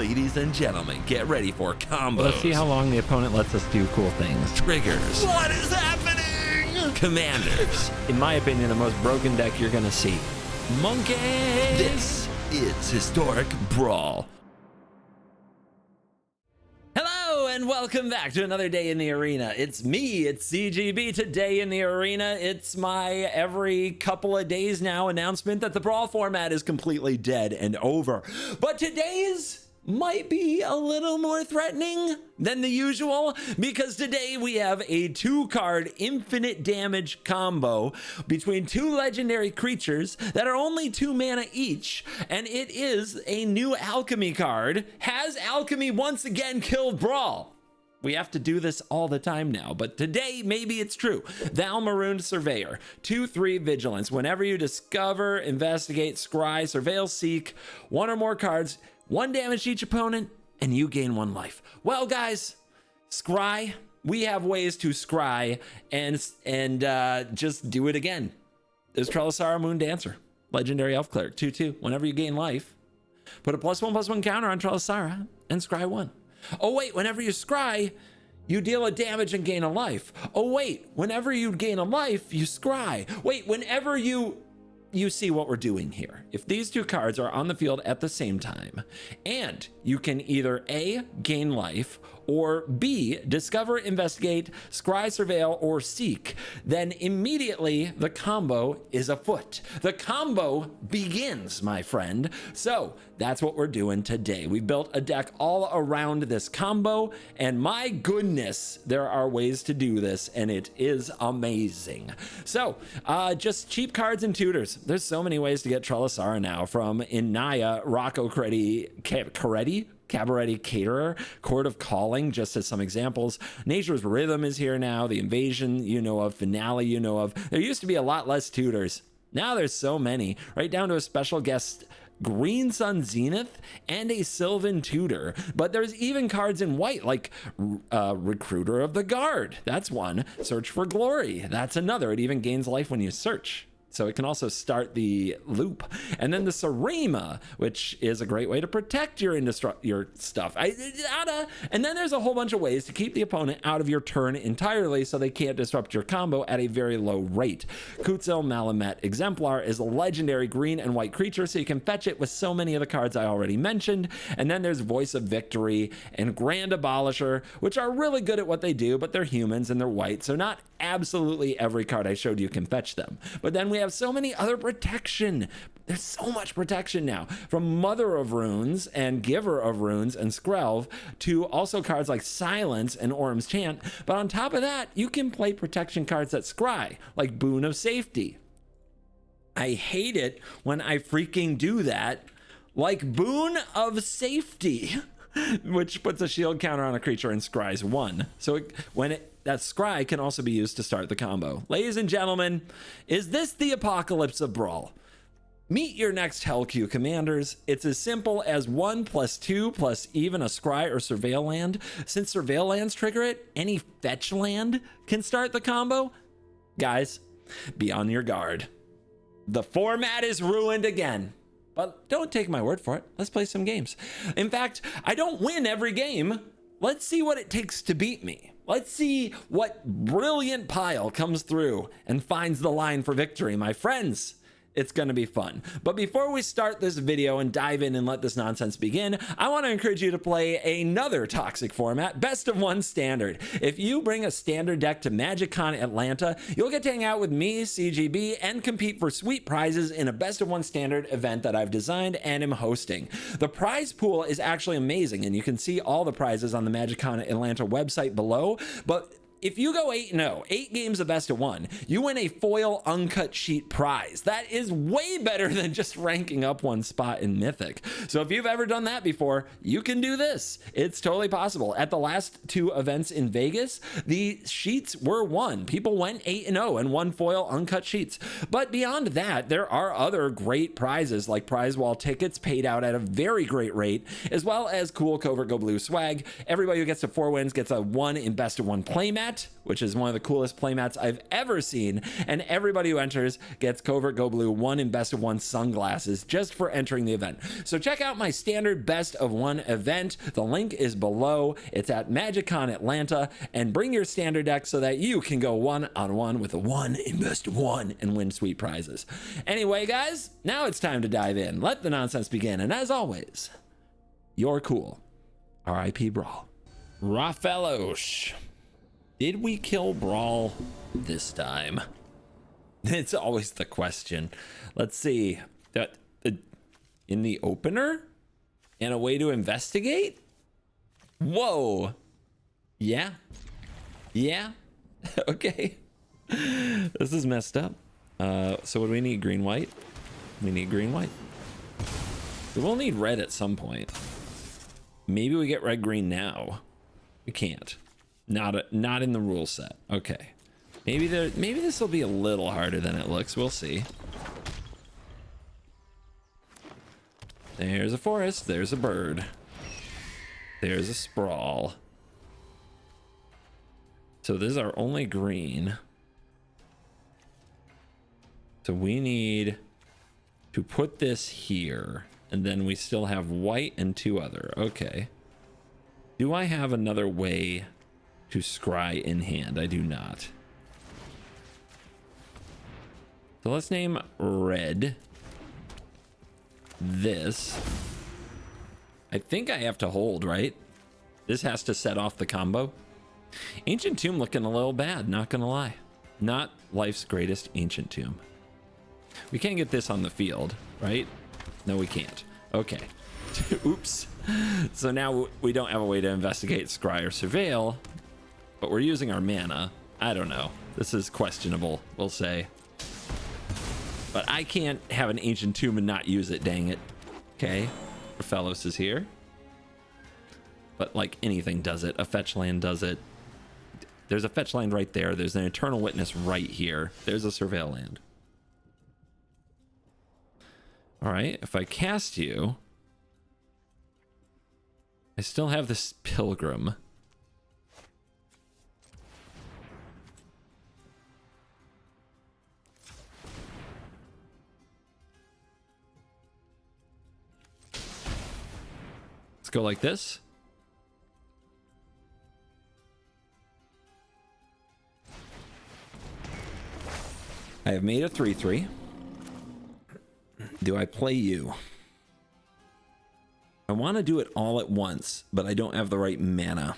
Ladies and gentlemen, get ready for combos. Let's see how long the opponent lets us do cool things. Triggers. What is happening? Commanders. In my opinion, the most broken deck you're gonna see. Monkeys! This is Historic Brawl. Hello and welcome back to another day in the arena. It's me, it's CGB. Today in the arena, it's my every couple of days now announcement that the Brawl format is completely dead and over. But today's might be a little more threatening than the usual, because today we have a 2-card infinite damage combo between 2 legendary creatures that are only 2 mana each, and it is a new alchemy card. Has alchemy once again killed Brawl? We have to do this all the time now, but today maybe it's true. Thou Marooned Surveyor, 2/3 vigilance. Whenever you discover, investigate, scry, surveil, seek 1 or more cards, 1 damage to each opponent, and you gain 1 life. Well, guys, scry. We have ways to scry and just do it again. There's Trellisara Moon Dancer, legendary elf cleric, 2/2. Whenever you gain life, put a +1/+1 counter on Trellisara and scry 1. Oh wait, whenever you scry, you deal a damage and gain a life. Oh wait, whenever you gain a life, you scry. Wait, whenever you see what we're doing here. If these 2 cards are on the field at the same time, and you can either A, gain life, or B, discover, investigate, scry, surveil, or seek, then immediately the combo is afoot. The combo begins, my friend. So that's what we're doing today. We built a deck all around this combo, and my goodness, there are ways to do this, and it is amazing. So just cheap cards and tutors. There's so many ways to get Trellisara now, from Naya, Rocco Cabaretti Caterer, Court of Calling, just as some examples. Nature's Rhythm is here now, the Invasion you know of, Finale you know of. There used to be a lot less tutors. Now there's so many, right down to a special guest Green Sun Zenith and a Sylvan tutor. But there's even cards in white like Recruiter of the Guard. That's one. Search for Glory. That's another. It even gains life when you search, so it can also start the loop. And then the Sarima, which is a great way to protect your stuff. And then there's a whole bunch of ways to keep the opponent out of your turn entirely so they can't disrupt your combo at a very low rate. Kutzil Malamet Exemplar is a legendary green and white creature, so you can fetch it with so many of the cards I already mentioned. And then there's Voice of Victory and Grand Abolisher, which are really good at what they do, but they're humans and they're white, so not absolutely every card I showed you can fetch them. But then we have so many other protection. There's so much protection now, from Mother of Runes and Giver of Runes and Skrelv to also cards like Silence and Orm's Chant. But on top of that, you can play protection cards that scry, like Boon of Safety. I hate it when I freaking do that, like Boon of Safety, which puts a shield counter on a creature and scries 1. So that scry can also be used to start the combo. Ladies and gentlemen, is this the apocalypse of Brawl? Meet your next Hellq commanders. It's as simple as 1 + 2 + even a scry or surveil land. Since surveil lands trigger it, any fetch land can start the combo. Guys, be on your guard. The format is ruined again. But don't take my word for it. Let's play some games. In fact, I don't win every game. Let's see what it takes to beat me. Let's see what brilliant pile comes through and finds the line for victory, my friends. It's going to be fun. But before we start this video and dive in and let this nonsense begin, I want to encourage you to play another toxic format, Best of 1 Standard. If you bring a standard deck to MagicCon Atlanta, you'll get to hang out with me, CGB, and compete for sweet prizes in a Best of 1 Standard event that I've designed and am hosting. The prize pool is actually amazing, and you can see all the prizes on the MagicCon Atlanta website below. But if you go 8-0, 8 games of Best of 1, you win a foil uncut sheet prize. That is way better than just ranking up 1 spot in Mythic. So if you've ever done that before, you can do this. It's totally possible. At the last 2 events in Vegas, the sheets were won. People went 8-0 and won foil uncut sheets. But beyond that, there are other great prizes like prize wall tickets paid out at a very great rate, as well as cool CovertGoBlue swag. Everybody who gets to 4 wins gets a 1 in Best of 1 playmat. playmat, which is one of the coolest playmats I've ever seen. And everybody who enters gets CovertGoBlue 1 and Best of 1 sunglasses just for entering the event. So check out my standard Best of 1 event. The link is below. It's at MagicCon Atlanta. And bring your standard deck so that you can go one-on-one with a 1 and Best of 1 and win sweet prizes. Anyway, guys, now it's time to dive in. Let the nonsense begin. And as always, you're cool. R.I.P. Brawl. Rafelosh. Did we kill Brawl this time? It's always the question. Let's see. In the opener? And a way to investigate? Whoa. Yeah. Yeah. Okay. This is messed up. So what do we need? Green, white? We need green, white. We will need red at some point. Maybe we get red, green now. We can't. Not in the rule set. Okay. Maybe this will be a little harder than it looks. We'll see. There's a forest. There's a bird. There's a sprawl. So this is our only green. So we need to put this here. And then we still have white and 2 other. Okay. Do I have another way to scry in hand? I do not. So let's name red this. I think I have to hold, right? This has to set off the combo. Ancient Tomb looking a little bad, not gonna lie. Not life's greatest Ancient Tomb. We can't get this on the field, right? No, we can't. Okay. Oops. So now we don't have a way to investigate, scry, or surveil, but we're using our mana. I don't know. This is questionable, we'll say. But I can't have an Ancient Tomb and not use it, dang it. Okay. Rafelosh is here. But like anything does it. A fetch land does it. There's a fetch land right there. There's an Eternal Witness right here. There's a surveil land. All right, if I cast you, I still have this Pilgrim. Let's go like this. I have made a 3/3. Do I play you? I want to do it all at once, but I don't have the right mana.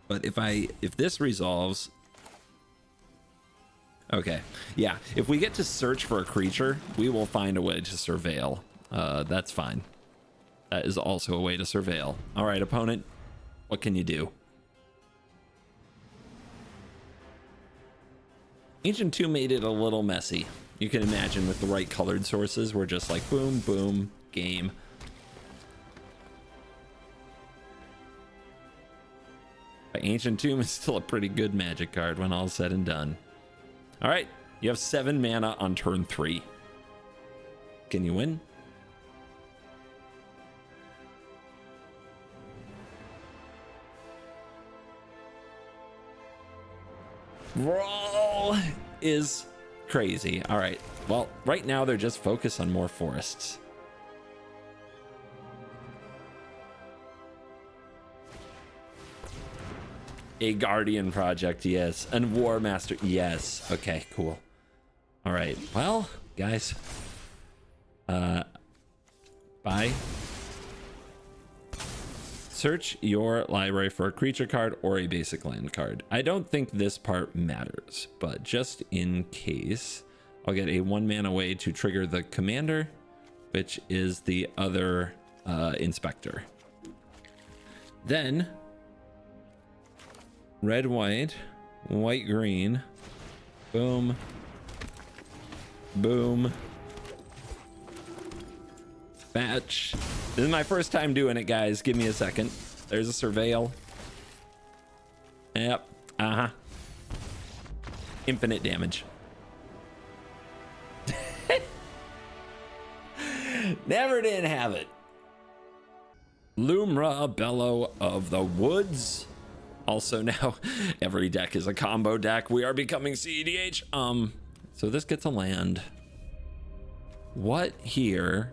But if this resolves, okay, yeah. If we get to search for a creature, we will find a way to surveil. That's fine. That is also a way to surveil. All right, opponent, what can you do? Ancient Tomb made it a little messy. You can imagine with the right colored sources, we're just like boom, boom, game. But Ancient Tomb is still a pretty good Magic card when all's said and done. All right, you have 7 mana on turn 3. Can you win? Brawl is crazy. All right. Well, right now they're just focused on more forests. A Guardian project, yes. And War Master, yes. Okay, cool. All right. Well, guys. Bye. Search your library for a creature card or a basic land card. I don't think this part matters, but just in case, I'll get a 1 mana way to trigger the commander, which is the other inspector. Then red, white, white, green, boom, boom, batch. This is my first time doing it, guys. Give me a second. There's a surveil. Yep. Uh-huh. Infinite damage. Never did have it. Lumra, Bellow of the Woods. Also now every deck is a combo deck. We are becoming CEDH. So this gets a land. What here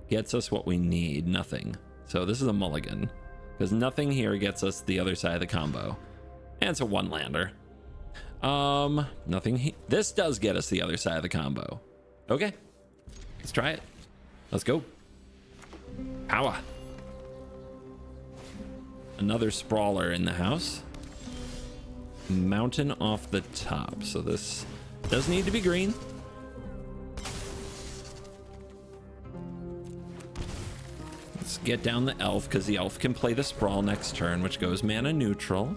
gets us what we need? Nothing. So this is a mulligan, because nothing here gets us the other side of the combo. And it's a one lander. Nothing. This does get us the other side of the combo. Okay, let's try it. Let's go. Power. Another sprawler in the house. Mountain off the top. So this does need to be green. Let's get down the elf, because the elf can play the sprawl next turn, which goes mana neutral.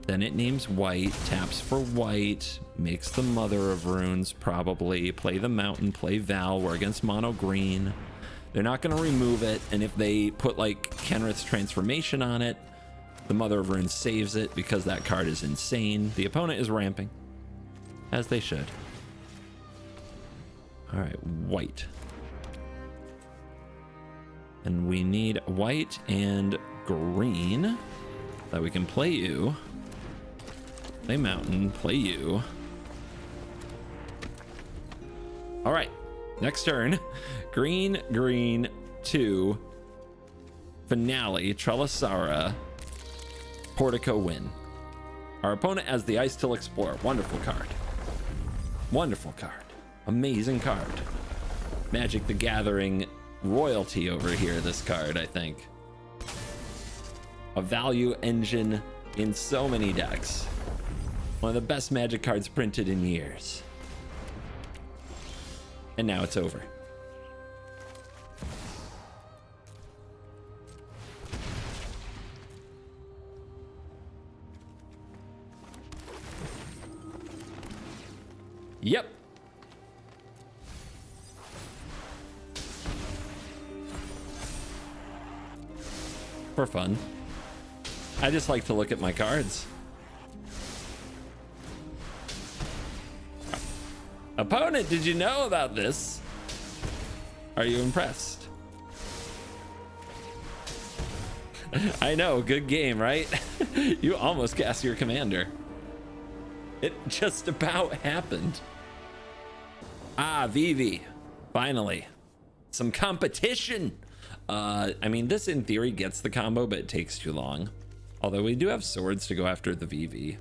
Then it names white, taps for white, makes the Mother of Runes probably, play the mountain, play Val. We're against mono green. They're not going to remove it, and if they put like Kenrith's transformation on it, the Mother of Runes saves it because that card is insane. The opponent is ramping, as they should. All right, white. And we need white and green that we can play you. Play mountain, play you. All right, next turn. Green, green, 2. Finale, Trelasara, Portico win. Our opponent has the Ice Till Explorer. Wonderful card. Wonderful card. Amazing card. Magic the Gathering royalty over here, this card, I think. A value engine in so many decks. One of the best Magic cards printed in years. And now it's over. Yep. For fun. I just like to look at my cards. Opponent, did you know about this? Are you impressed? I know, good game, right? You almost cast your commander. It just about happened. Ah, Vivi. Finally. Some competition. I mean, this in theory gets the combo, but it takes too long. Although we do have swords to go after the Vivi.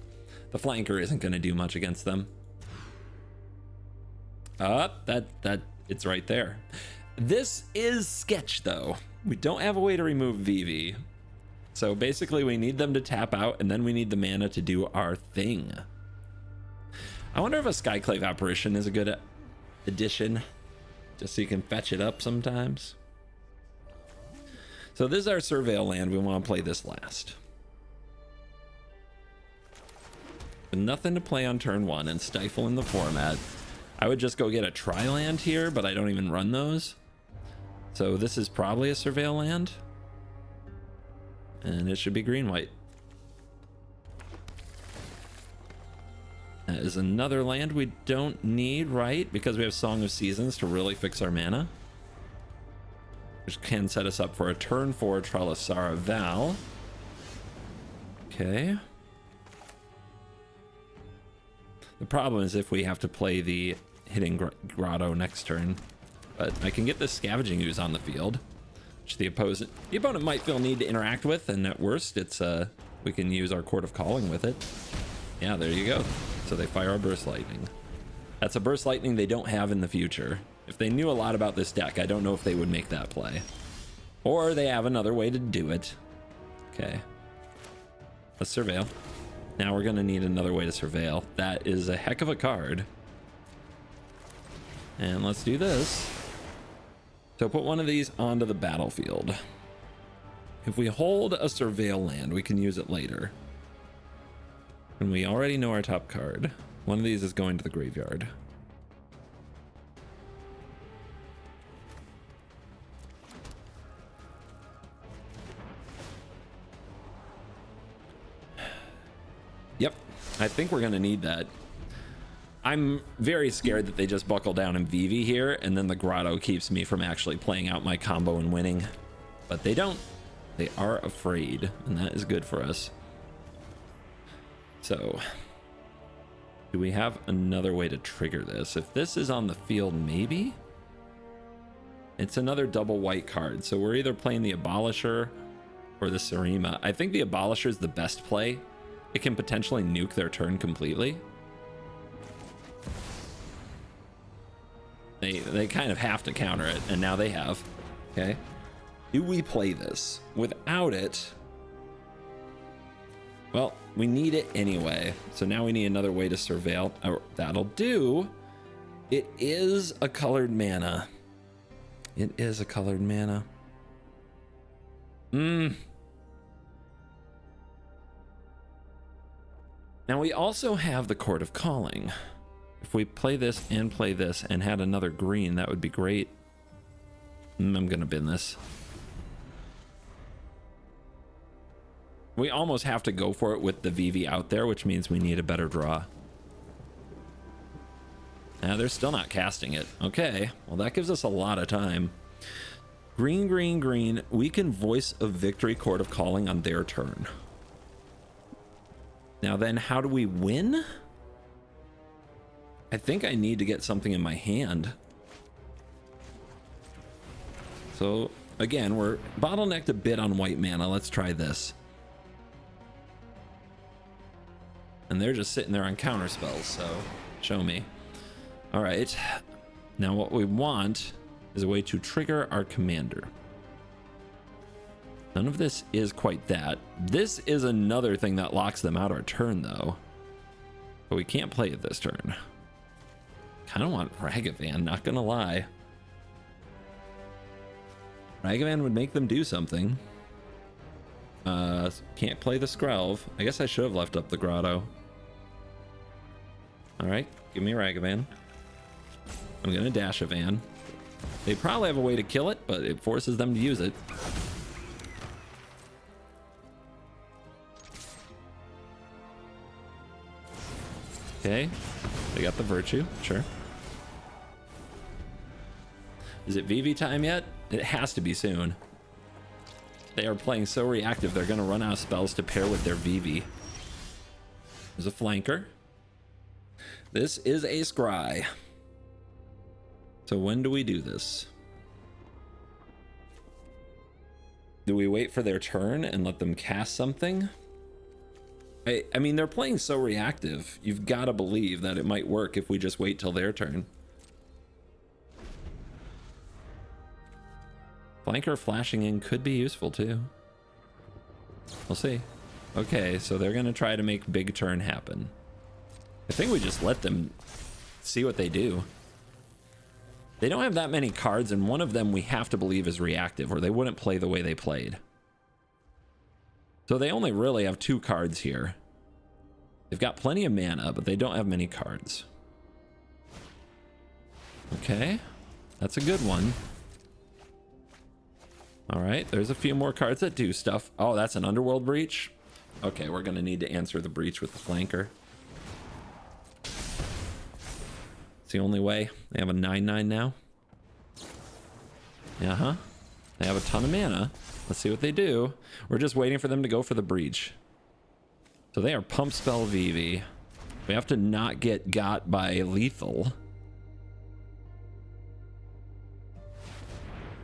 The flanker isn't going to do much against them. It's right there. This is sketch though. We don't have a way to remove Vivi. So basically we need them to tap out, and then we need the mana to do our thing. I wonder if a Skyclave Apparition is a good addition, just so you can fetch it up sometimes. So this is our Surveil land. We want to play this last. But nothing to play on turn 1 and stifle in the format. I would just go get a tri-land here, but I don't even run those. So this is probably a Surveil land. And it should be green-white. That is another land we don't need, right? Because we have Song of Seasons to really fix our mana. Which can set us up for a turn 4 Trelasara Val. Okay. The problem is if we have to play the Hidden Grotto next turn. But I can get this Scavenging Ooze on the field, which the opponent might feel need to interact with, and at worst, it's we can use our Court of Calling with it. Yeah, there you go. So they fire a Burst Lightning. That's a Burst Lightning they don't have in the future. If they knew a lot about this deck, I don't know if they would make that play. Or they have another way to do it. Okay. Let's Surveil. Now we're going to need another way to Surveil. That is a heck of a card. And let's do this. So put one of these onto the battlefield. If we hold a Surveil land, we can use it later. And we already know our top card. One of these is going to the graveyard. Yep, I think we're gonna need that. I'm very scared that they just buckle down in Vivi here, and then the Grotto keeps me from actually playing out my combo and winning. But they don't. They are afraid, and that is good for us. So, do we have another way to trigger this? If this is on the field, maybe? It's another double white card, so we're either playing the Abolisher or the Sarima. I think the Abolisher is the best play. It can potentially nuke their turn completely. They kind of have to counter it, and now they have. Okay. Do we play this? Without it, well, we need it anyway. So now we need another way to surveil. Oh, that'll do. It is a colored mana. It is a colored mana. Now we also have the Court of Calling. If we play this and had another green, that would be great. I'm gonna bin this. We almost have to go for it with the VV out there, which means we need a better draw. Now they're still not casting it. Okay, well that gives us a lot of time. Green, green, green. We can voice a victory Court of Calling on their turn. Now then, how do we win? I think I need to get something in my hand. So again, we're bottlenecked a bit on white mana. Let's try this. And they're just sitting there on counter spells, so show me. All right, now what we want is a way to trigger our commander. None of this is quite that. This is another thing that locks them out our turn, though. But we can't play it this turn. Kind of want Ragavan, not gonna lie. Ragavan would make them do something. Can't play the Skrelv. I guess I should have left up the Grotto. All right, give me Ragavan. I'm gonna dash a van. They probably have a way to kill it, but it forces them to use it. Okay, they got the Virtue, sure. Is it VV time yet? It has to be soon. They are playing so reactive, they're gonna run out of spells to pair with their VV. There's a flanker. This is a scry. So when do we do this? Do we wait for their turn and let them cast something? I mean, they're playing so reactive. You've got to believe that it might work if we just wait till their turn. Flanker flashing in could be useful too. We'll see. Okay, so they're going to try to make big turn happen. I think we just let them see what they do. They don't have that many cards, and one of them we have to believe is reactive, or they wouldn't play the way they played. So they only really have 2 cards here. They've got plenty of mana, but they don't have many cards. Okay, that's a good one. All right, there's a few more cards that do stuff. Oh, that's an Underworld Breach. Okay, we're going to need to answer the breach with the flanker. It's the only way. They have a 9/9 now. Uh-huh. They have a ton of mana. Let's see what they do. We're just waiting for them to go for the breach. So they are pump spell VV. We have to not get got by lethal.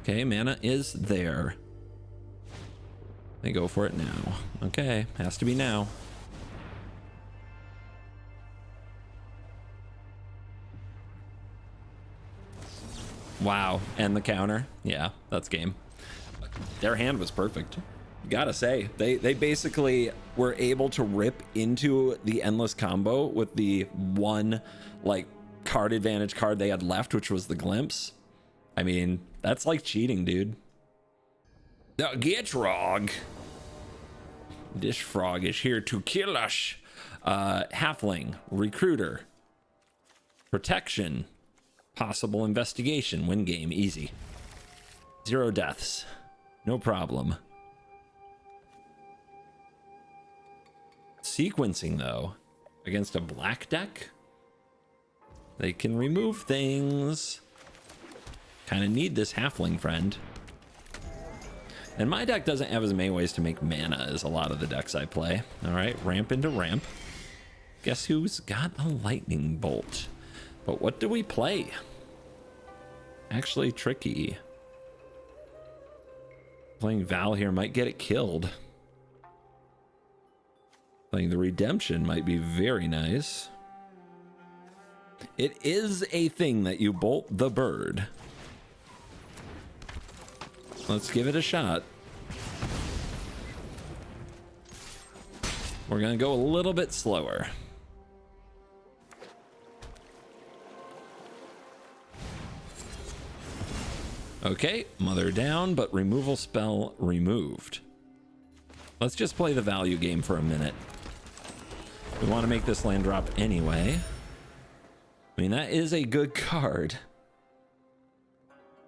Okay, mana is there. They go for it now. Okay, has to be now. Wow, and the counter. Yeah, that's game. Their hand was perfect. Gotta say, they basically were able to rip into the endless combo with the one like card advantage card they had left, which was the glimpse. I mean, that's like cheating, dude. The Gitrog. This frog is here to kill us. Halfling, recruiter, protection, possible investigation, win game, easy. 0 deaths, no problem. Sequencing though, against a black deck, they can remove things. Kind of need this halfling friend. And my deck doesn't have as many ways to make mana as a lot of the decks I play. All right, ramp into ramp. Guess who's got a lightning bolt? But what do we play? Actually tricky. Playing Val here might get it killed. Playing the Redemption might be very nice. It is a thing that you bolt the bird. Let's give it a shot. We're gonna go a little bit slower. Okay, mother down, but removal spell removed. Let's just play the value game for a minute. We want to make this land drop anyway. I mean, that is a good card,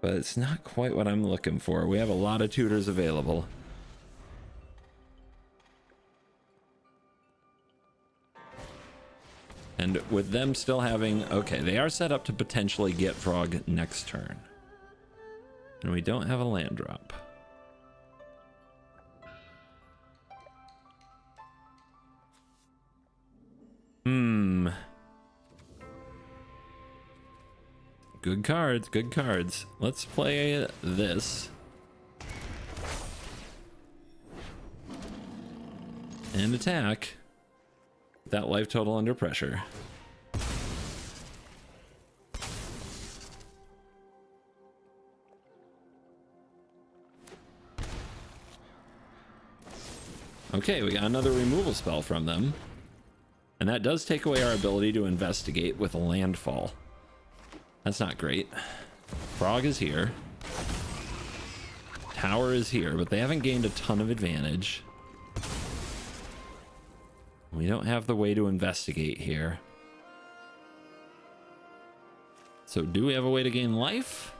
but it's not quite what I'm looking for. We have a lot of tutors available. And with them still having, okay, they are set up to potentially get Frog next turn. And we don't have a land drop. Good cards, good cards. Let's play this. And attack. That life total under pressure. Okay, we got another removal spell from them. And that does take away our ability to investigate with a landfall. That's not great. Frog is here. Tower is here, but they haven't gained a ton of advantage. We don't have the way to investigate here. So do we have a way to gain life?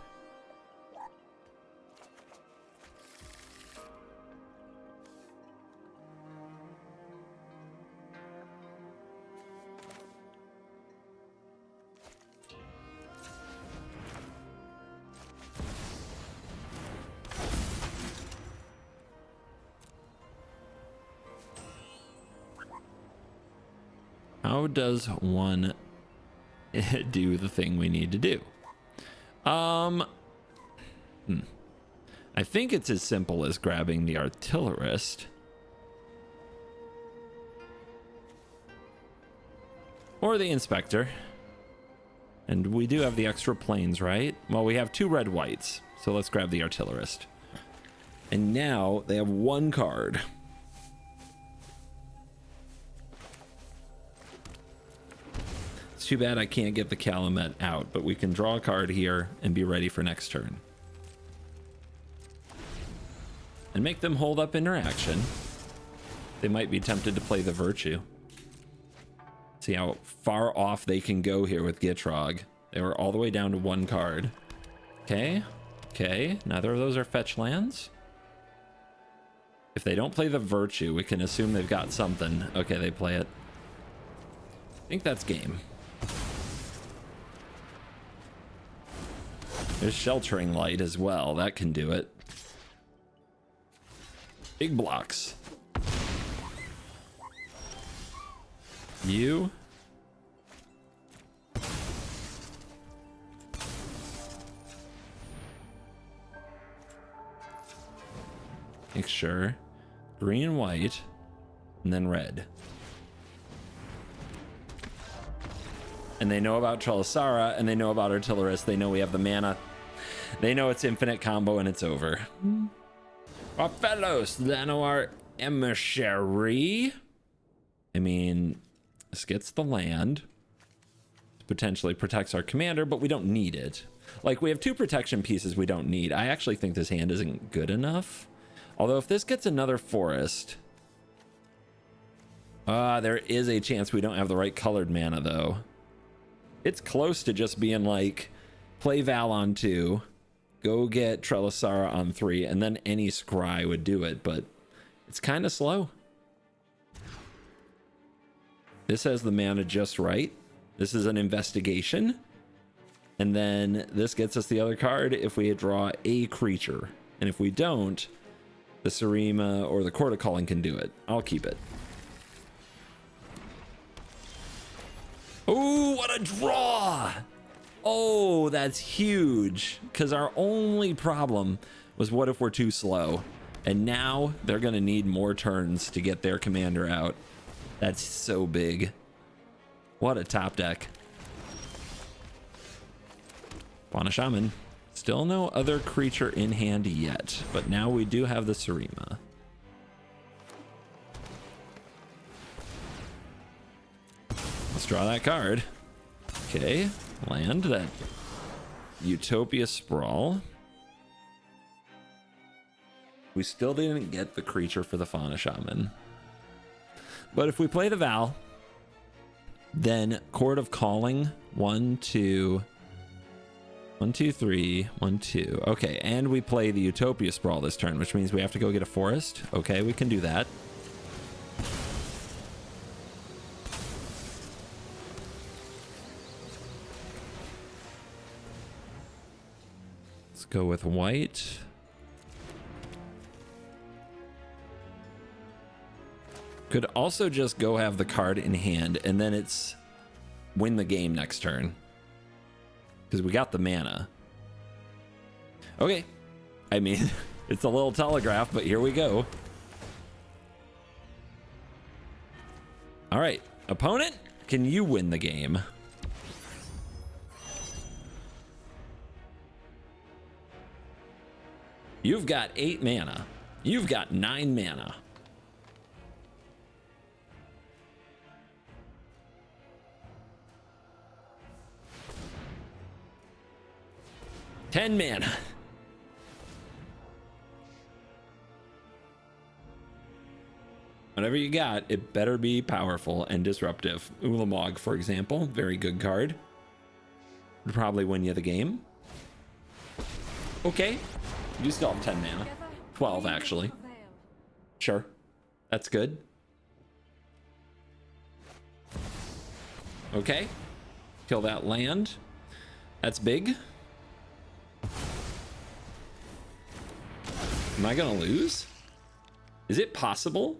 How does one do the thing we need to do? I think it's as simple as grabbing the artillerist. Or the inspector. And we do have the extra planes, right? Well, we have 2 red whites, so let's grab the artillerist. And now they have 1 card. It's too bad I can't get the Calumet out, but we can draw a card here and be ready for next turn. And make them hold up interaction. They might be tempted to play the Virtue. See how far off they can go here with Gitrog. They were all the way down to 1 card. Okay, okay, neither of those are fetch lands. If they don't play the Virtue, we can assume they've got something. Okay, they play it. I think that's game. There's Sheltering Light as well. That can do it. Big blocks. You. Make sure. Green and white. And then red. And they know about Trelisara, and they know about Artillerist. They know we have the mana. They know it's infinite combo, and it's over. Our fellows, Llanowar Emissary. I mean, this gets the land. Potentially protects our commander, but we don't need it. Like, we have 2 protection pieces we don't need. I actually think this hand isn't good enough. Although, if this gets another forest... there is a chance we don't have the right colored mana, though. It's close to just being like, play Val on 2, go get Trelisara on 3, and then any scry would do it, but it's kind of slow. This has the mana just right. This is an investigation. And then this gets us the other card if we draw a creature. And if we don't, The Sarima or the Court of Calling can do it. I'll keep it. Oh, what a draw! Oh, that's huge. Because our only problem was what if we're too slow? And now they're going to need more turns to get their commander out. That's so big. What a top deck. Fauna Shaman. Still no other creature in hand yet, but now we do have the Sarima. Let's draw that card. Okay, land that Utopia Sprawl. We still didn't get the creature for the Fauna Shaman. But if we play the Val, then Court of Calling, 1, 2, 1, 2, 3, 1, 2. Okay, and we play the Utopia Sprawl this turn, which means we have to go get a forest. Okay, we can do that. Let's go with white. Could also just go have the card in hand, and then it's win the game next turn. Because we got the mana. Okay. I mean, it's a little telegraph, but here we go. All right. Opponent, can you win the game? You've got 8 mana. You've got 9 mana. $10 mana. Whatever you got, it better be powerful and disruptive. Ulamog, for example, very good card. Would probably win you the game. Okay, you still have 10 mana. 12, actually. Sure, that's good. Okay, kill that land. That's big. Am I gonna lose? Is it possible?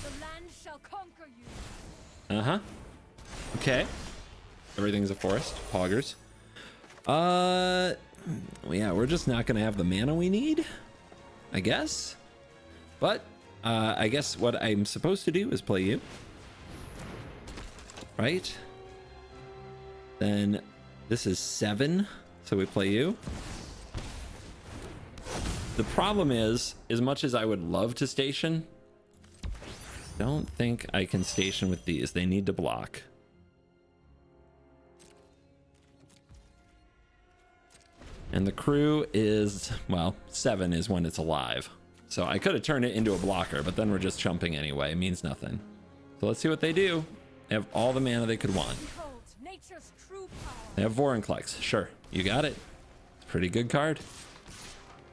The land shall conquer you. Uh-huh. Okay. Everything's a forest. Poggers. Yeah, we're just not gonna have the mana we need, I guess. But I guess what I'm supposed to do is play you. Right? Then this is 7, so we play you. The problem is, as much as I would love to station, don't think I can station with these. They need to block. And the crew is, well, 7 is when it's alive. So I could have turned it into a blocker, but then we're just chumping anyway. It means nothing. So let's see what they do. They have all the mana they could want. Behold, nature's true power. They have Vorinclex. Sure, you got it. It's a pretty good card.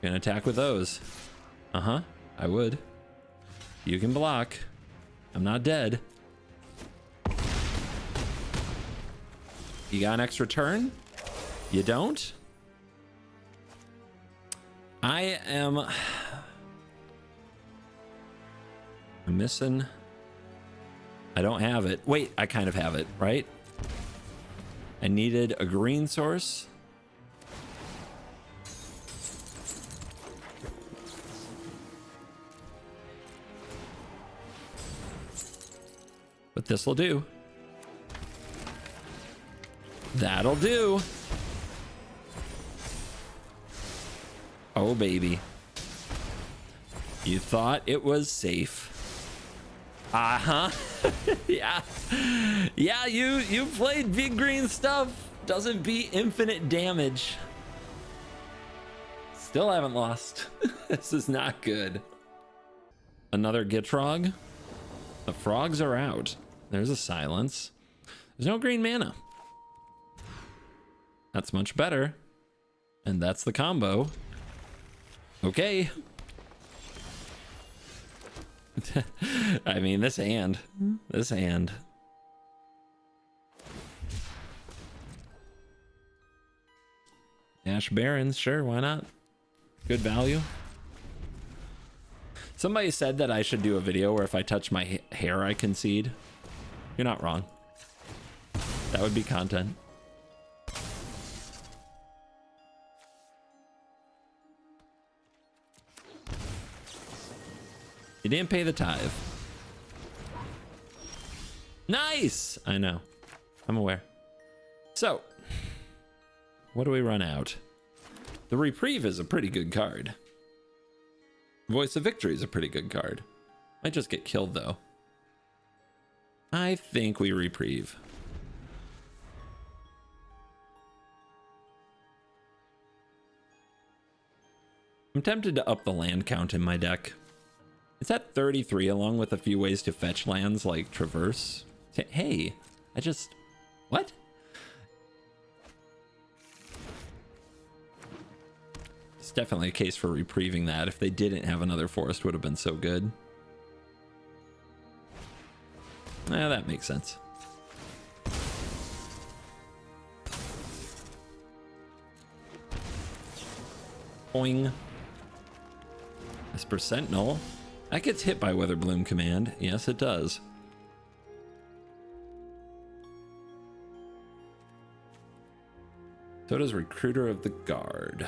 Gonna attack with those. Uh-huh, I would. You can block. I'm not dead. You got an extra turn? You don't? I'm missing. I don't have it. Wait, I kind of have it, right? I needed a green source. But this'll do. That'll do. Oh, baby. You thought it was safe. Uh-huh. Yeah. Yeah, you played big green stuff. Doesn't beat infinite damage. Still haven't lost. This is not good. Another Gitrog. The frogs are out. There's a silence. There's no green mana. That's much better. And that's the combo. Okay. I mean, this hand. Ash Barrens, sure, why not? Good value. Somebody said that I should do a video where if I touch my hair, I concede. You're not wrong. That would be content. You didn't pay the tithe. Nice! I know. I'm aware. So, what do we run out? The Reprieve is a pretty good card. Voice of Victory is a pretty good card. Might just get killed, though. I think we Reprieve. I'm tempted to up the land count in my deck. It's at 33 along with a few ways to fetch lands like Traverse. Hey, I just... What? It's definitely a case for reprieving that. If they didn't have another forest, would have been so good. Yeah, that makes sense. Boing. Esper Sentinel. That gets hit by Witherbloom command. Yes, it does. So does Recruiter of the Guard.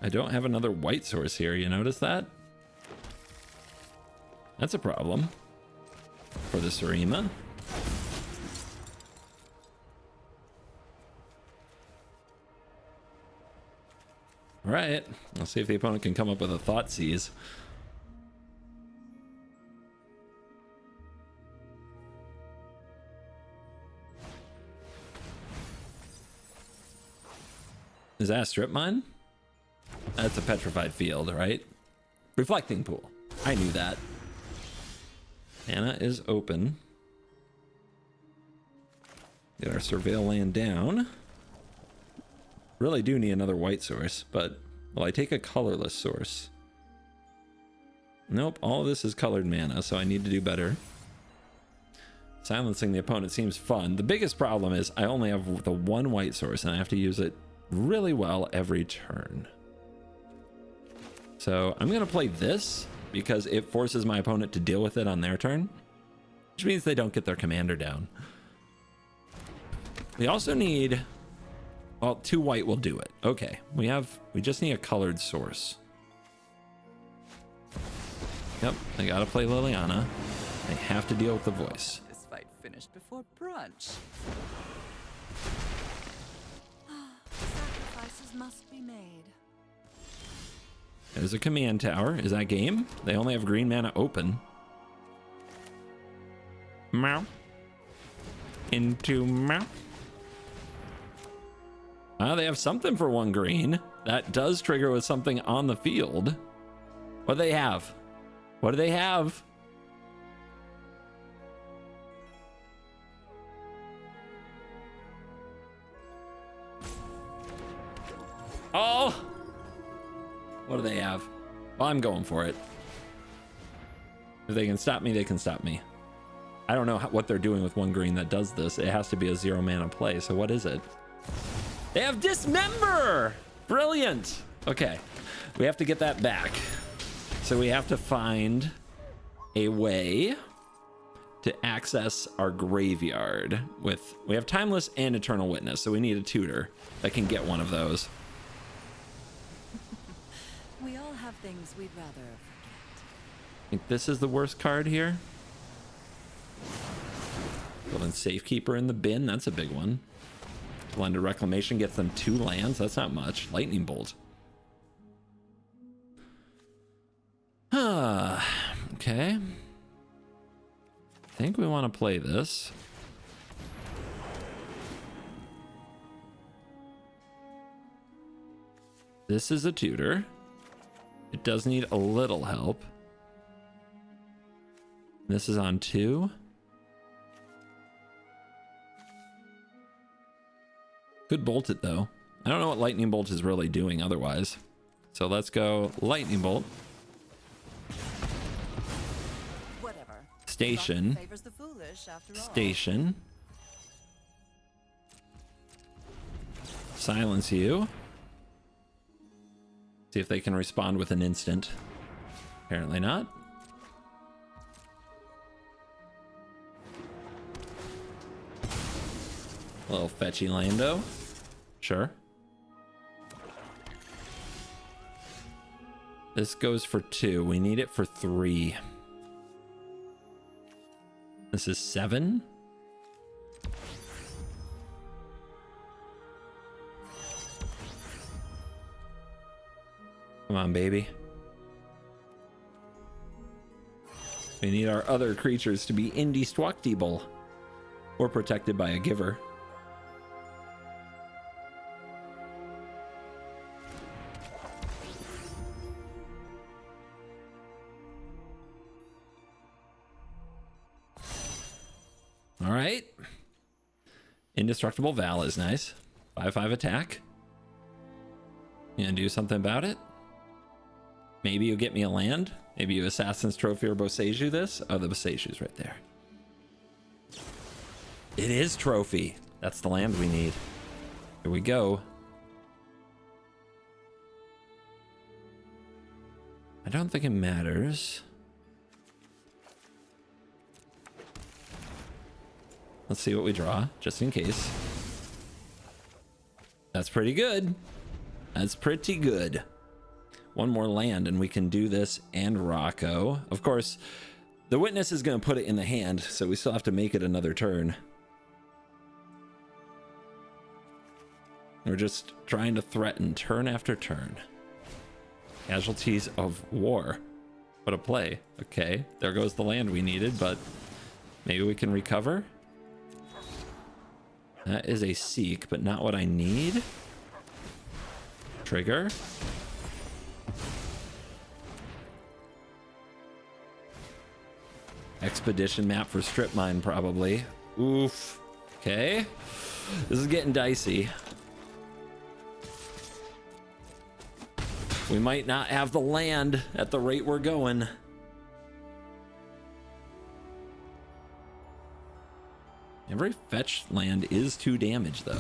I don't have another white source here. You notice that? That's a problem for the Sarima. All right, let's see if the opponent can come up with a Thoughtseize. Is that a strip mine? That's a petrified field, right? Reflecting pool. I knew that. Mana is open. Get our surveil land down. Really do need another white source, but will I take a colorless source? Nope, all of this is colored mana, so I need to do better. Silencing the opponent seems fun. The biggest problem is I only have the one white source and I have to use it really well every turn. So I'm gonna play this because it forces my opponent to deal with it on their turn, which means they don't get their commander down. We also need, well, 2 white will do it. Okay, we just need a colored source. Yep, I gotta play Liliana. I have to deal with the voice. This fight finished before brunch. Sacrifices must be made. There's a command tower. Is that game? They only have green mana open. Meow. Into meow. They have something for 1 green. That does trigger with something on the field. What do they have? What do they have? Oh! What do they have? Well, I'm going for it. If they can stop me, they can stop me. I don't know what they're doing with 1 green that does this. It has to be a 0 mana play. So what is it? They have Dismember! Brilliant! Okay, we have to get that back. So we have to find a way to access our graveyard with... We have Timeless and Eternal Witness, so we need a tutor that can get one of those. We all have things we'd rather forget. I think this is the worst card here. Well, then Safekeeper in the bin, that's a big one. Blended Reclamation gets them 2 lands, that's not much. Lightning Bolt. Okay. I think we want to play this. This is a tutor. It does need a little help. This is on 2. Could bolt it though. I don't know what Lightning Bolt is really doing otherwise. So let's go Lightning Bolt. Whatever. Station. Luck favors the foolish, after all. Station. Silence you. See if they can respond with an instant. Apparently not. A little fetchy Lando. Sure. This goes for 2. We need it for 3. This is 7. Come on, baby. We need our other creatures to be indestructible or protected by a giver. All right. Indestructible Val is nice. 5/5 attack. You gonna do something about it? Maybe you get me a land. Maybe you Assassin's Trophy or Boseiju this. Oh, the Boseiju's right there. It is Trophy. That's the land we need. Here we go. I don't think it matters. Let's see what we draw, just in case. That's pretty good. That's pretty good. One more land and we can do this and Rocco. Of course, the witness is going to put it in the hand, so we still have to make it another turn. We're just trying to threaten turn after turn. Casualties of war. What a play. Okay, there goes the land we needed, but maybe we can recover. That is a seek, but not what I need. Trigger. Expedition map for strip mine, probably. Oof. Okay. This is getting dicey. We might not have the land at the rate we're going. Every fetched land is 2 damage, though.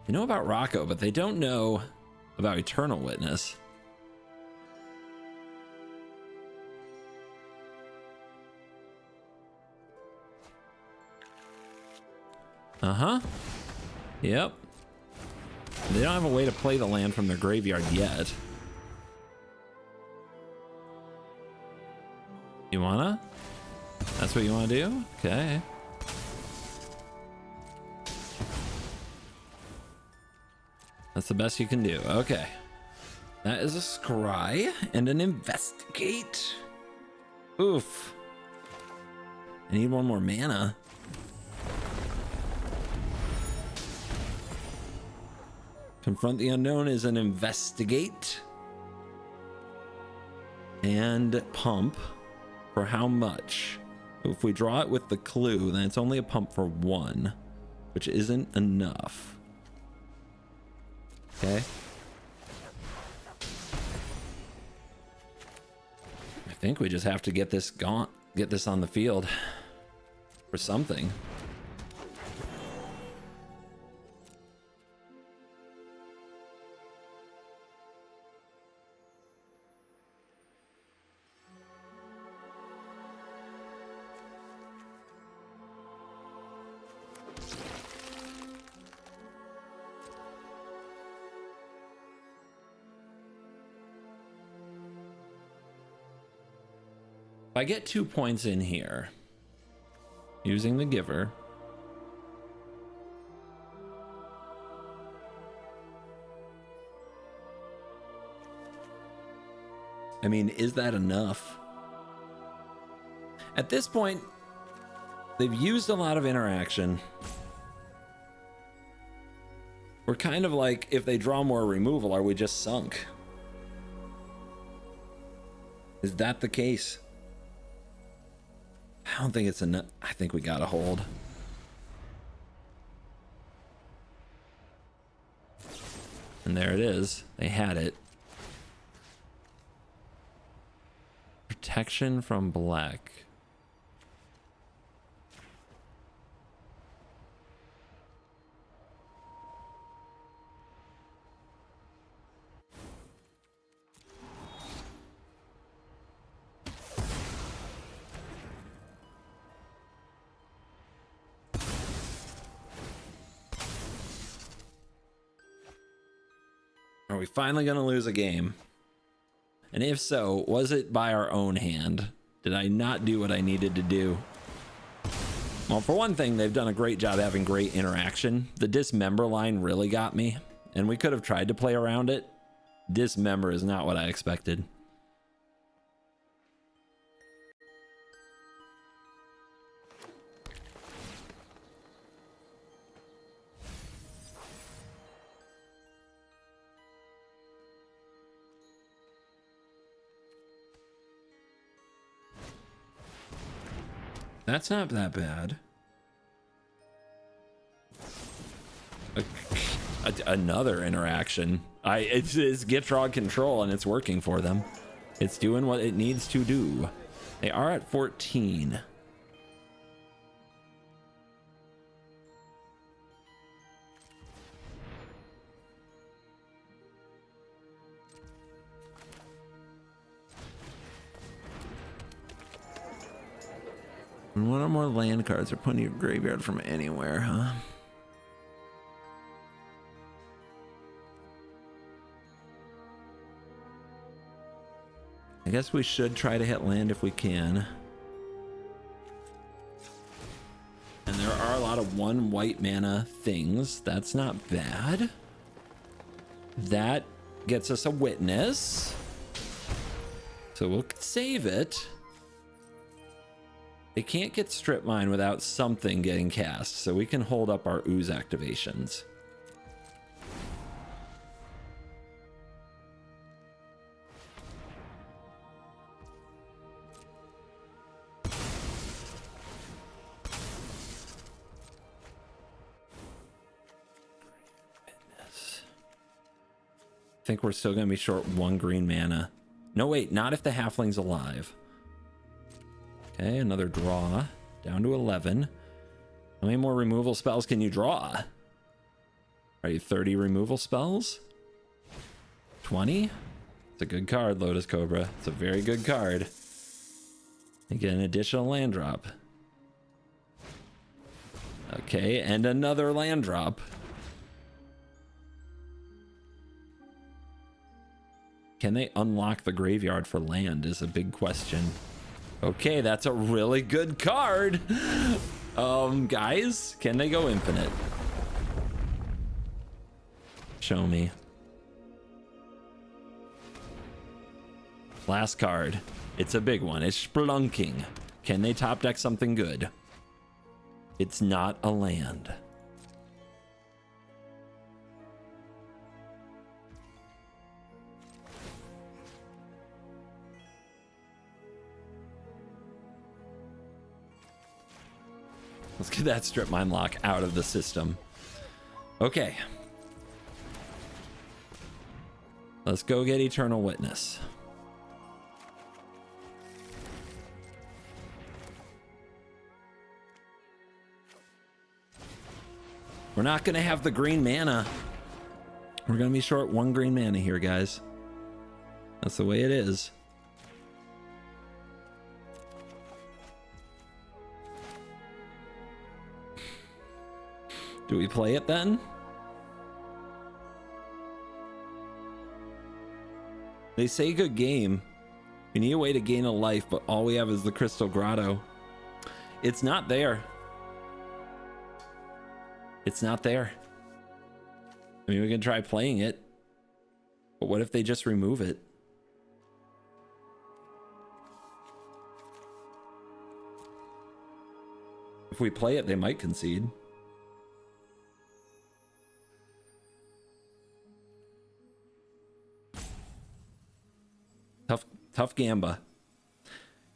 They know about Rocco, but they don't know about Eternal Witness. Uh-huh. Yep. They don't have a way to play the land from their graveyard yet. You wanna? That's what you wanna do? Okay. That's the best you can do. Okay. That is a scry and an investigate. Oof. I need one more mana. Confront the unknown is an investigate. And pump. For how much? If we draw it with the clue, then it's only a pump for 1, which isn't enough. Okay. I think we just have to get this get this on the field for something. If I get 2 points in here, using the giver, I mean, is that enough? At this point, they've used a lot of interaction. We're kind of like, if they draw more removal, are we just sunk? Is that the case? I don't think it's enough. I think we gotta hold. And there it is. They had it. Protection from black. Are we finally going to lose a game? And if so, was it by our own hand? Did I not do what I needed to do? Well, for one thing, they've done a great job having great interaction. The dismember line really got me, and we could have tried to play around it. Dismember is not what I expected. That's not that bad. Another interaction. It's gift rod control and it's working for them. It's doing what it needs to do. They are at 14. And one or more land cards are put in your graveyard from anywhere, huh? I guess we should try to hit land if we can. And there are a lot of 1 white mana things. That's not bad. That gets us a witness. So we'll save it. They can't get strip mine without something getting cast, so we can hold up our ooze activations. I think we're still going to be short 1 green mana. No, wait, not if the halfling's alive. Okay, another draw. Down to 11. How many more removal spells can you draw? Are you 30 removal spells? 20? It's a good card, Lotus Cobra. It's a very good card. You get an additional land drop. Okay, and another land drop. Can they unlock the graveyard for land is a big question. Okay, that's a really good card. Guys, can they go infinite? Show me. Last card. It's a big one. It's Spelunking. Can they top deck something good? It's not a land. Let's get that strip mine lock out of the system. Okay. Let's go get Eternal Witness. We're not going to have the green mana. We're going to be short 1 green mana here, guys. That's the way it is. Do we play it then? They say good game. We need a way to gain a life, but all we have is the Crystal Grotto. It's not there. It's not there. I mean, we can try playing it, but what if they just remove it? If we play it, they might concede. Tough gamba.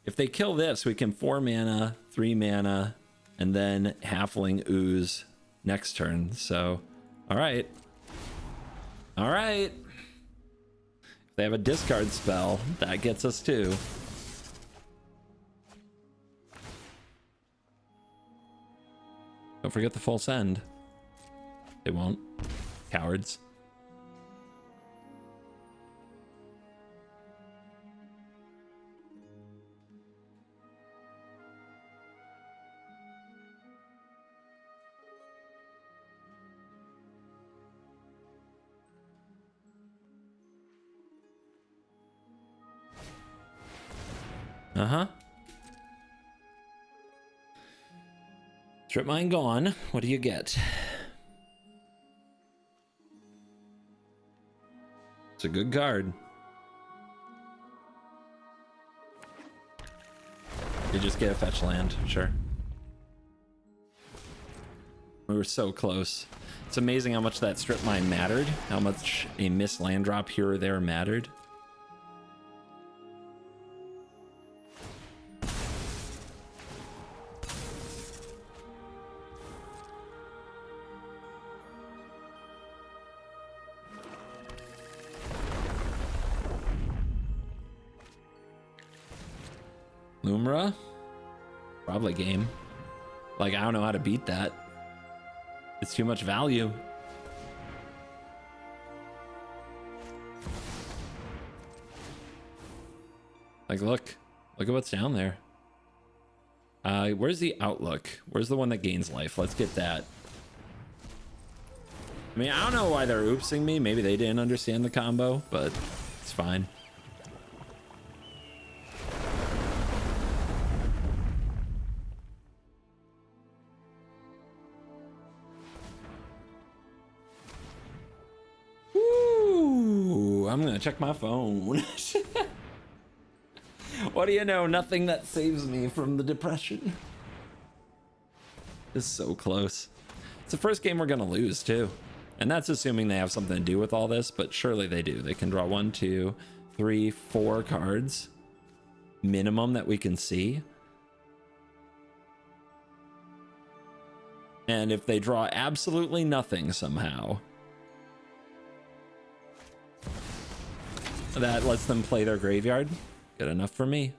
If they kill this, we can 4 mana, 3 mana, and then halfling ooze next turn. So, all right. All right. If they have a discard spell, that gets us 2. Don't forget the full send. They won't. Cowards. Uh-huh. Strip mine gone. What do you get? It's a good card. You just get a fetch land, sure. We were so close. It's amazing how much that strip mine mattered, how much a missed land drop here or there mattered. Lumra? Probably game. Like, I don't know how to beat that. It's too much value. Like, look at what's down there. Where's the outlook? Where's the one that gains life? Let's get that. I mean, I don't know why they're oopsing me. Maybe they didn't understand the combo, but it's fine. I'm gonna check my phone. What do you know? Nothing that saves me from the depression. This is so close. It's the first game we're gonna lose too. And that's assuming they have something to do with all this, but surely they do. They can draw 1, 2, 3, 4 cards minimum that we can see. And if they draw absolutely nothing somehow, that lets them play their graveyard. Good enough for me.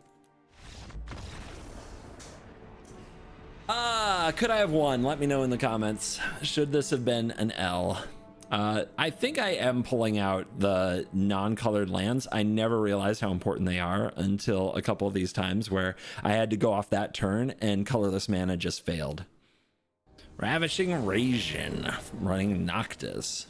Could I have won? Let me know in the comments. Should this have been an L? I think I am pulling out the non-colored lands. I never realized how important they are until a couple of these times where I had to go off that turn and colorless mana just failed. Ravishing Rajin, running Noctis.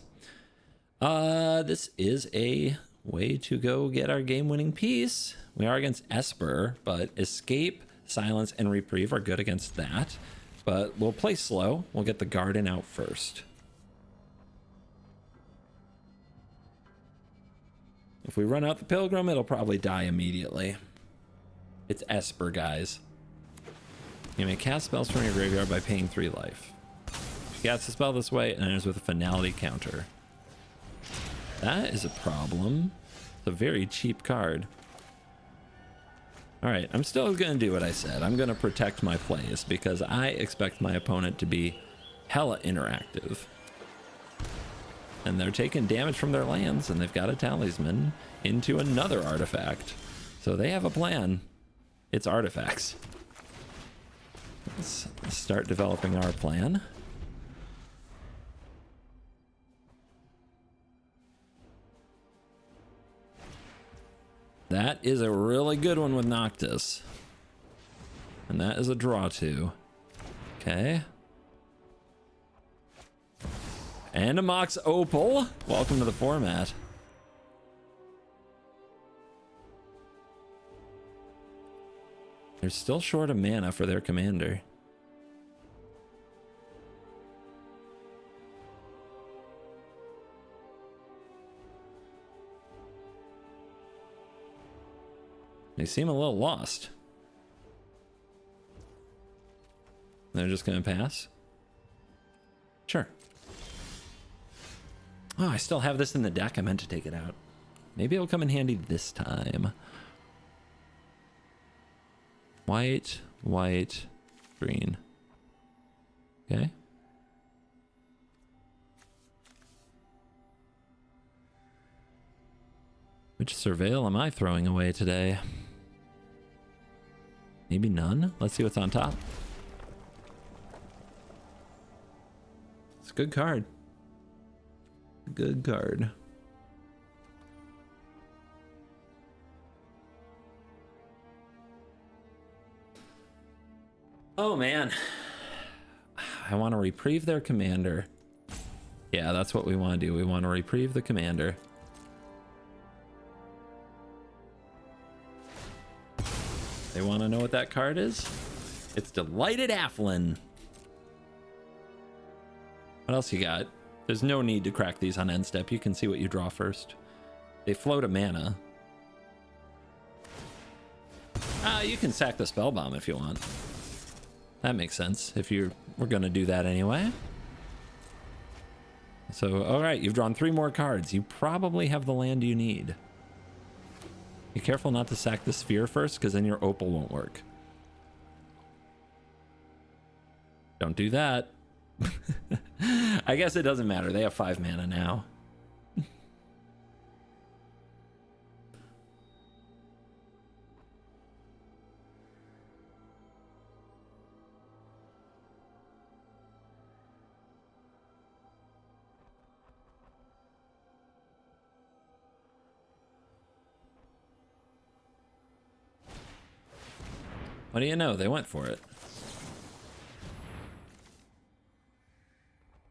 This is a way to go get our game-winning piece. We are against Esper, but Escape, Silence, and Reprieve are good against that. But we'll play slow. We'll get the Garden out first. If we run out the Pilgrim, it'll probably die immediately. It's Esper, guys. You may cast spells from your graveyard by paying 3 life. If you cast a spell this way, it enters with a finality counter. That is a problem. It's a very cheap card. All right, I'm still going to do what I said. I'm going to protect my plays because I expect my opponent to be hella interactive. And they're taking damage from their lands, and they've got a talisman into another artifact. So they have a plan. It's artifacts. Let's start developing our plan. That is a really good one with Noctis. And that is a draw 2. Okay. And a Mox Opal. Welcome to the format. They're still short of mana for their commander. They seem a little lost. They're just going to pass? Sure. Oh, I still have this in the deck. I meant to take it out. Maybe it'll come in handy this time. White, white, green. Okay. Which surveil am I throwing away today? Maybe none? Let's see what's on top. It's a good card. Good card. Oh man, I want to reprieve their commander. Yeah, that's what we want to do. We want to reprieve the commander. They want to know what that card is? It's Delighted Afflin. What else you got? There's no need to crack these on end step. You can see what you draw first. They float a mana. You can sack the spell bomb if you want. That makes sense if we're gonna do that anyway. So, all right, you've drawn 3 more cards. You probably have the land you need. Be careful not to sack the sphere first, because then your opal won't work. Don't do that. I guess it doesn't matter. They have 5 mana now. What do you know? They went for it.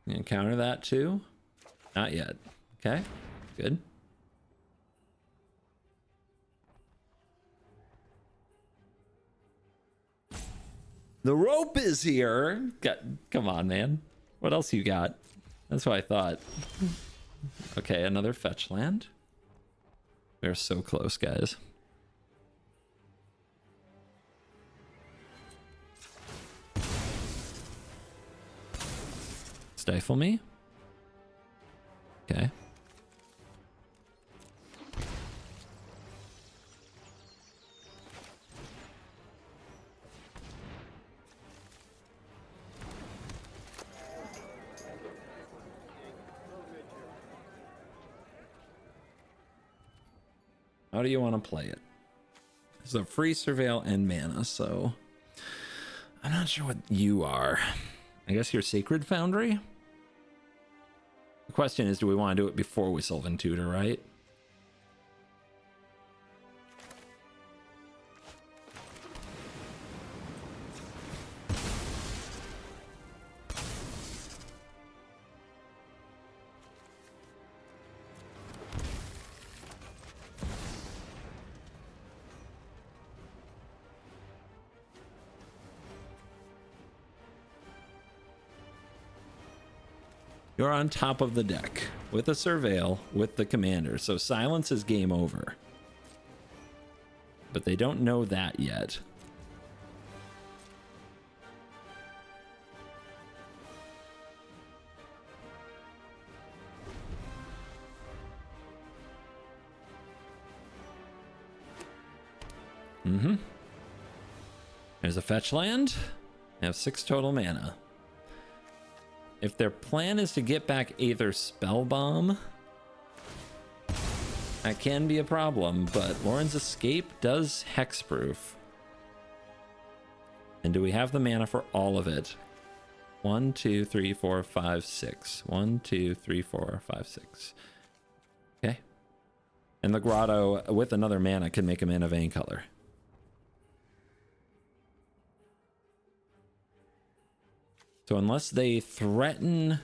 You can counter that too? Not yet. Okay, good. The rope is here. Come on, man. What else you got? That's what I thought. Okay, another fetch land. We're so close, guys. Stifle me. Okay. How do you want to play it? There's a free surveil and mana, so I'm not sure what you are. I guess you're Sacred Foundry? The question is, do we want to do it before we Sylvan Tutor, right? You're on top of the deck with a surveil with the commander, so silence is game over. But they don't know that yet. There's a fetch land. They have 6 total mana. If their plan is to get back either spell bomb, that can be a problem, but Lauren's Escape does hexproof. And do we have the mana for all of it? 1, 2, 3, 4, 5, 6. 1, 2, 3, 4, 5, 6. Okay. And the grotto with another mana can make a mana of any color. So unless they threaten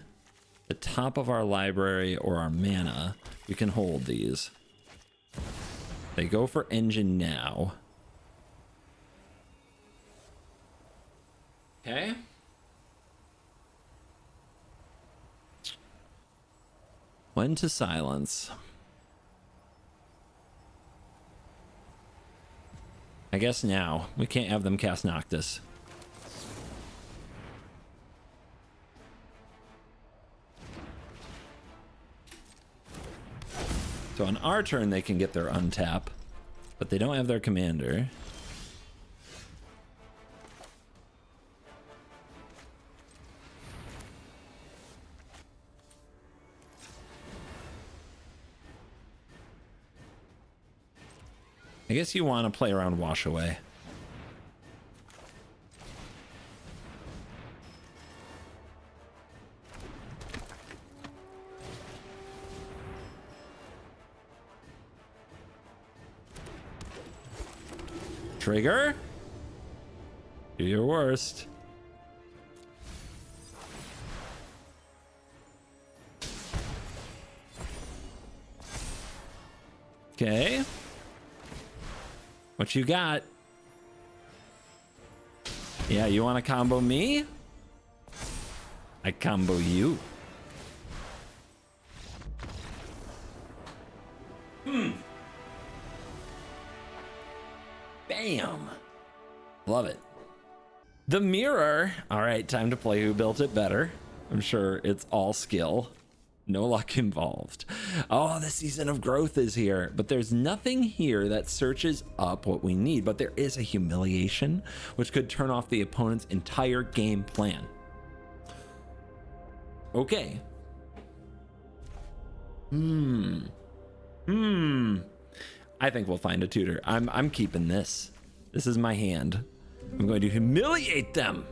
the top of our library or our mana, we can hold these. They go for engine now. Okay. When to silence. I guess now. We can't have them cast Noctis. So on our turn, they can get their untap, but they don't have their commander. I guess you want to play around Wash Away. Trigger. Do your worst. Okay. What you got? Yeah, you want to combo me? I combo you. Bam. Love it. The mirror. All right, time to play Who Built It Better. I'm sure it's all skill. No luck involved. Oh, the season of growth is here, but there's nothing here that searches up what we need, but there is a humiliation, which could turn off the opponent's entire game plan. Okay. I think we'll find a tutor. I'm keeping this. This is my hand. I'm going to humiliate them.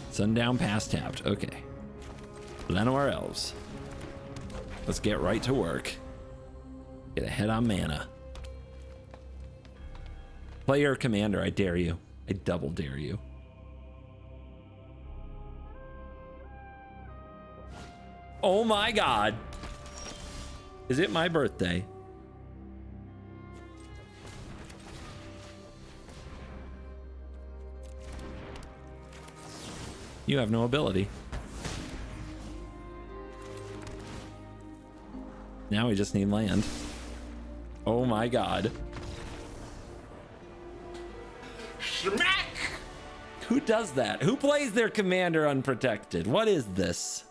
Sundown pass tapped. Okay. Llanowar Elves. Let's get right to work. Get ahead on mana. Player commander, I dare you. I double dare you. Oh my god. Is it my birthday? You have no ability. Now we just need land. Oh my god. Smack! Who does that? Who plays their commander unprotected? What is this?